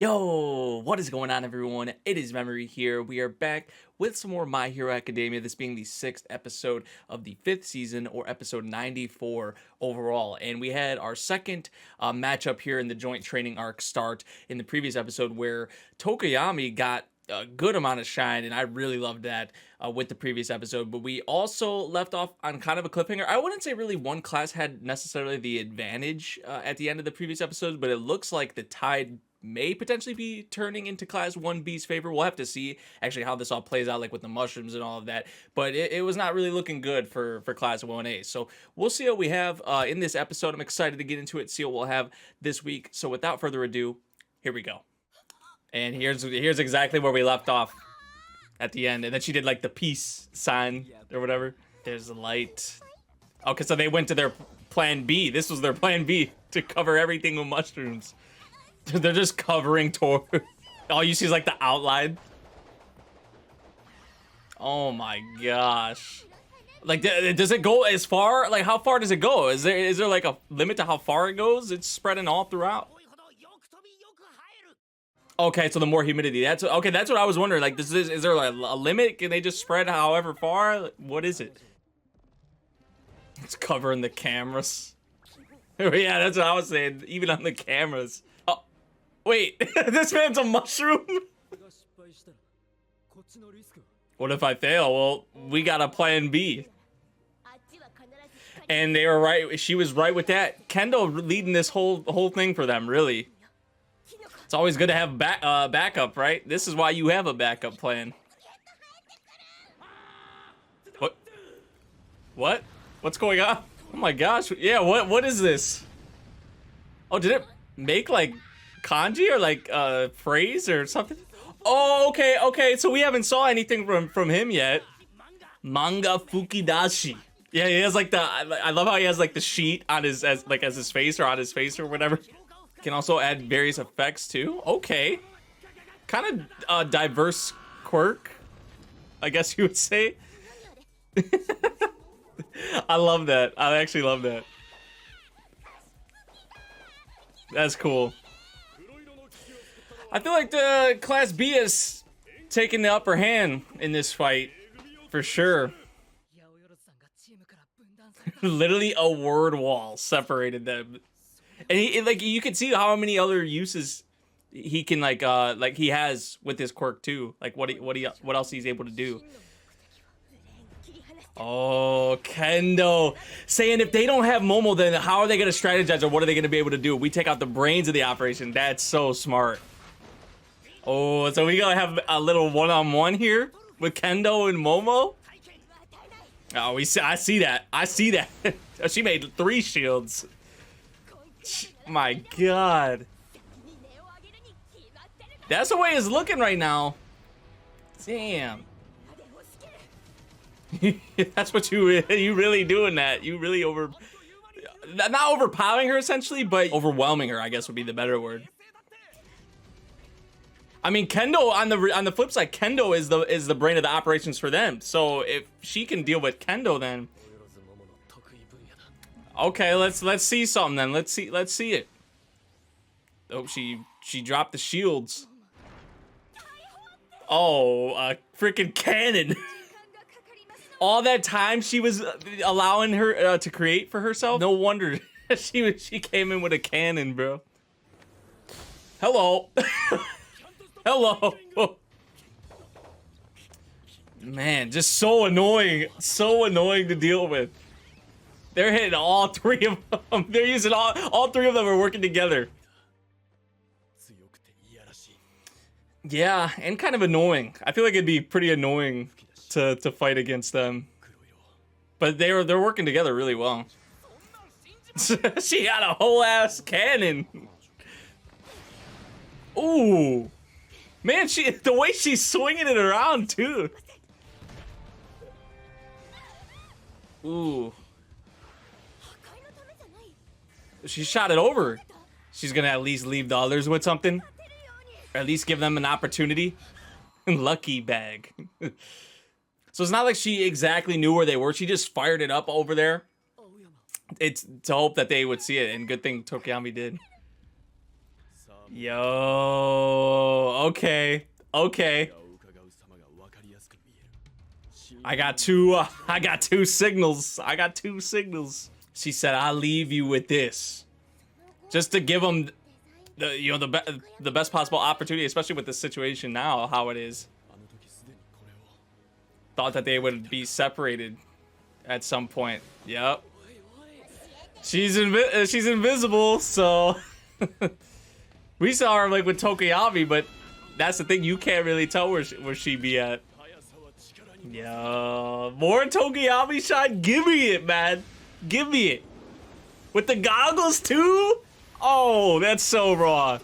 Yo, what is going on, everyone? It is Memory here. We are back with some more My Hero Academia, this being the 6th episode of the 5th season, or episode 94 overall. And we had our second matchup here in the joint training arc start in the previous episode, where Tokoyami got a good amount of shine, and I really loved that with the previous episode. But we also left off on kind of a cliffhanger. I wouldn't say really one class had necessarily the advantage at the end of the previous episode, but it looks like the tide may potentially be turning into Class 1B's favor. We'll have to see actually how this all plays out, like with the mushrooms and all of that. But it was not really looking good for Class 1A. So we'll see what we have in this episode. I'm excited to get into it, see what we'll have this week. So without further ado, here we go. And here's exactly where we left off at the end. And then she did like the peace sign or whatever. There's the light. Okay, so they went to their plan B. This was their plan B, to cover everything with mushrooms. They're just covering Tor. All you see is like the outline. Oh my gosh. Like, does it go as far? Like, how far does it go? Is there like a limit to how far it goes? It's spreading all throughout. Okay, so the more humidity. That's okay. That's what I was wondering. Like, is there like a limit? Can they just spread however far? What is it? It's covering the cameras. Yeah, that's what I was saying. Even on the cameras. Wait, this man's a mushroom? What if I fail? Well, we got a plan B. And they were right. She was right with that. Kendo leading this whole thing for them, really. It's always good to have backup, right? This is why you have a backup plan. What? What? What's going on? Oh my gosh. Yeah, what is this? Oh, did it make like kanji or like phrase or something? Oh, okay, so we haven't saw anything from him yet. Manga fukidashi. Yeah, he has like I love how he has like the sheet on his as his face or on his face or whatever. Can also add various effects too. Okay, kind of diverse quirk, I guess you would say. I love that. I actually love that. That's cool. I feel like the Class B is taking the upper hand in this fight, for sure. Literally a word wall separated them, and like you can see how many other uses he can like he has with his quirk too. Like what else he's able to do. Oh, Kendo saying if they don't have Momo, then how are they gonna strategize, or what are they gonna be able to do? We take out the brains of the operation. That's so smart. Oh, so we gotta have a little one-on-one here with Kendo and Momo. Oh, I see that. I see that. She made 3 shields. My God. That's the way it's looking right now. Damn. That's what you really doing that. You really not overpowering her essentially, but overwhelming her, I guess would be the better word. I mean, Kendo on the flip side, Kendo is the brain of the operations for them. So if she can deal with Kendo, then okay, let's see something then. Let's see it. Oh, she dropped the shields. Oh, a freaking cannon. All that time she was allowing her to create for herself. No wonder she came in with a cannon, bro. Hello. Hello. Man, just so annoying to deal with. They're hitting all 3 of them. They're using all 3 of them are working together. Yeah, and kind of annoying. I feel like it'd be pretty annoying to fight against them. But they're working together really well. She got a whole ass cannon. Ooh. Man, the way she's swinging it around too. Ooh. She shot it over. She's gonna at least leave the others with something. Or at least give them an opportunity. Lucky bag. So it's not like she exactly knew where they were. She just fired it up over there. It's to hope that they would see it, and good thing Tokoyami did. Yo. Okay. Okay. I got two signals. I got two signals. She said, "I'll leave you with this," just to give them the best possible opportunity, especially with the situation now, how it is. Thought that they would be separated at some point. Yep. She's invisible, so we saw her like with Tokoyami, but that's the thing, you can't really tell where she be at. Yo, more Tokoyami shot. Give me it, man. Give me it. With the goggles too? Oh, that's so raw.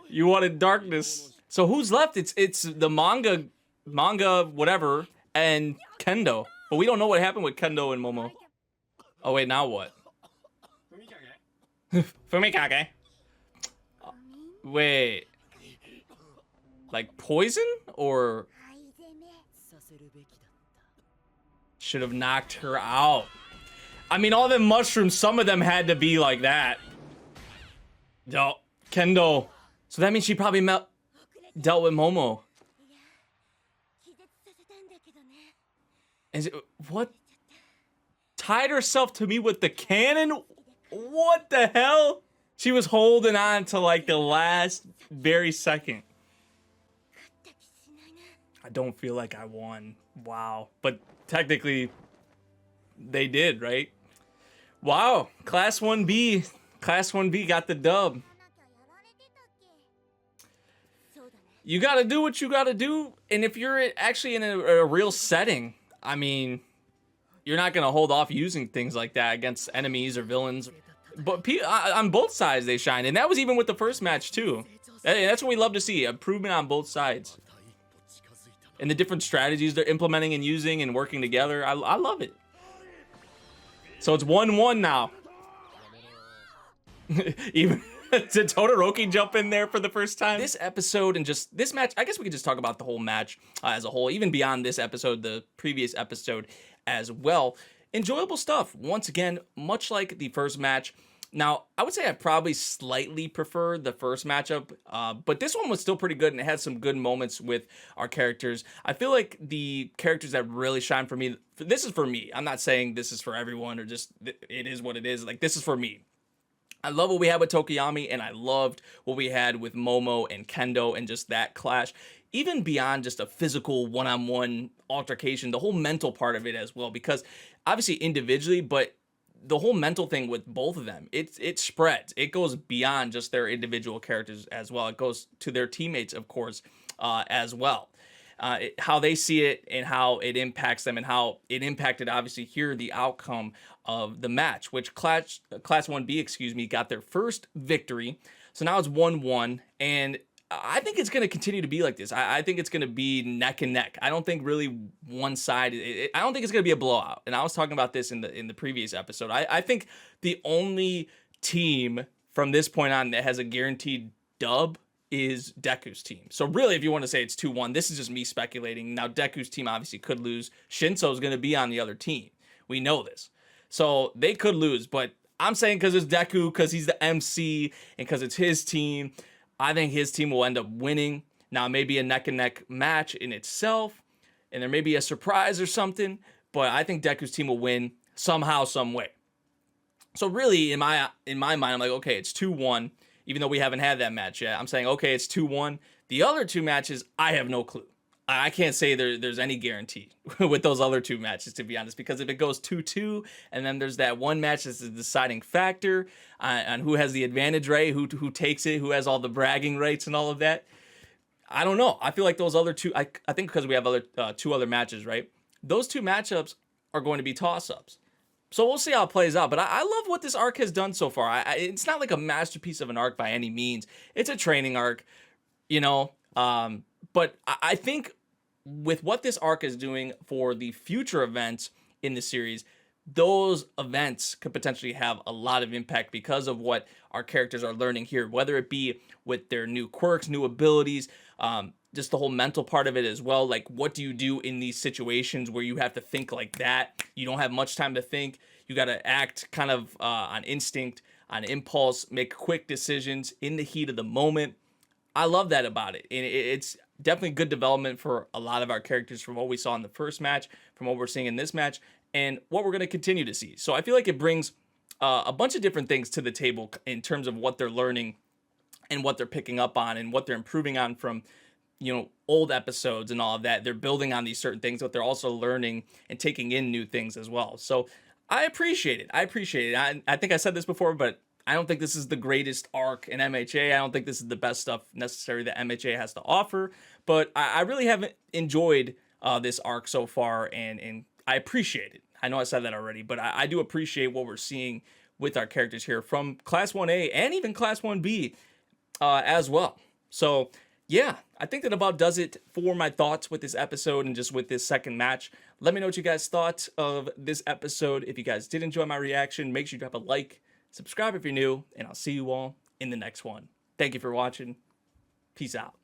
You wanted darkness. So who's left? It's the manga whatever and Kendo. But we don't know what happened with Kendo and Momo. Oh wait, now what? Fumikage. Wait. Like poison or should have knocked her out. I mean, all them mushrooms, some of them had to be like that. Yo, Kendo. So that means she probably dealt with Momo. Is it what? Tied herself to me with the cannon? What the hell? She was holding on to like the last very second. I don't feel like I won. Wow. But technically, they did, right? Wow. Class 1B. Class 1B got the dub. You gotta do what you gotta do. And if you're actually in a real setting, I mean, you're not gonna hold off using things like that against enemies or villains. But on both sides, they shine. And that was even with the first match, too. That's what we love to see. Improvement on both sides. And the different strategies they're implementing and using and working together. I love it. So it's 1-1 now. Even did Todoroki jump in there for the first time? This episode and just this match, I guess we could just talk about the whole match as a whole. Even beyond this episode, the previous episode as well. Enjoyable stuff. Once again, much like the first match. Now, I would say I probably slightly prefer the first matchup, but this one was still pretty good, and it had some good moments with our characters. I feel like the characters that really shine for me, this is for me. I'm not saying this is for everyone or just it is what it is. Like, this is for me. I love what we had with Tokoyami, and I loved what we had with Momo and Kendo and just that clash. Even beyond just a physical one-on-one altercation, the whole mental part of it as well, because obviously individually, but the whole mental thing with both of them, it spreads. It goes beyond just their individual characters as well. It goes to their teammates, of course, as well. How they see it and how it impacts them and how it impacted, obviously, here the outcome of the match, which Class 1B, excuse me, got their first victory. So now it's 1-1, and I think it's going to continue to be like this. I think it's going to be neck and neck. I don't think really one side. I don't think it's going to be a blowout. And I was talking about this in the previous episode. I think the only team from this point on that has a guaranteed dub is Deku's team. So really, if you want to say it's 2-1, this is just me speculating. Now, Deku's team obviously could lose. Shinso's going to be on the other team. We know this. So they could lose. But I'm saying because it's Deku, because he's the MC, and because it's his team, I think his team will end up winning. Now, maybe a neck-and-neck match in itself, and there may be a surprise or something, but I think Deku's team will win somehow, some way. So really, in my mind, I'm like, okay, it's 2-1, even though we haven't had that match yet. I'm saying, okay, it's 2-1. The other two matches, I have no clue. I can't say there's any guarantee with those other two matches, to be honest, because if it goes 2-2 and then there's that one match that's the deciding factor on who has the advantage, right? Who takes it, who has all the bragging rights and all of that. I don't know. I feel like those other two, I think because we have two other matches, right? Those two matchups are going to be toss-ups. So we'll see how it plays out. But I love what this arc has done so far. It's not like a masterpiece of an arc by any means. It's a training arc, you know. But I think with what this arc is doing for the future events in the series, those events could potentially have a lot of impact because of what our characters are learning here, whether it be with their new quirks, new abilities, just the whole mental part of it as well. Like, what do you do in these situations where you have to think like that? You don't have much time to think. You got to act kind of on instinct, on impulse, make quick decisions in the heat of the moment. I love that about it. And it's definitely good development for a lot of our characters from what we saw in the first match, from what we're seeing in this match, and what we're going to continue to see. So I feel like it brings a bunch of different things to the table in terms of what they're learning and what they're picking up on and what they're improving on from, old episodes and all of that. They're building on these certain things, but they're also learning and taking in new things as well. So I appreciate it. I think I said this before, but I don't think this is the greatest arc in MHA. I don't think this is the best stuff necessary that MHA has to offer, but I really haven't enjoyed this arc so far, and I appreciate it. I know I said that already, but I do appreciate what we're seeing with our characters here from Class 1A and even Class 1B as well. So yeah, I think that about does it for my thoughts with this episode and just with this second match. Let me know what you guys thought of this episode. If you guys did enjoy my reaction, make sure you drop a like, subscribe if you're new, and I'll see you all in the next one. Thank you for watching. Peace out.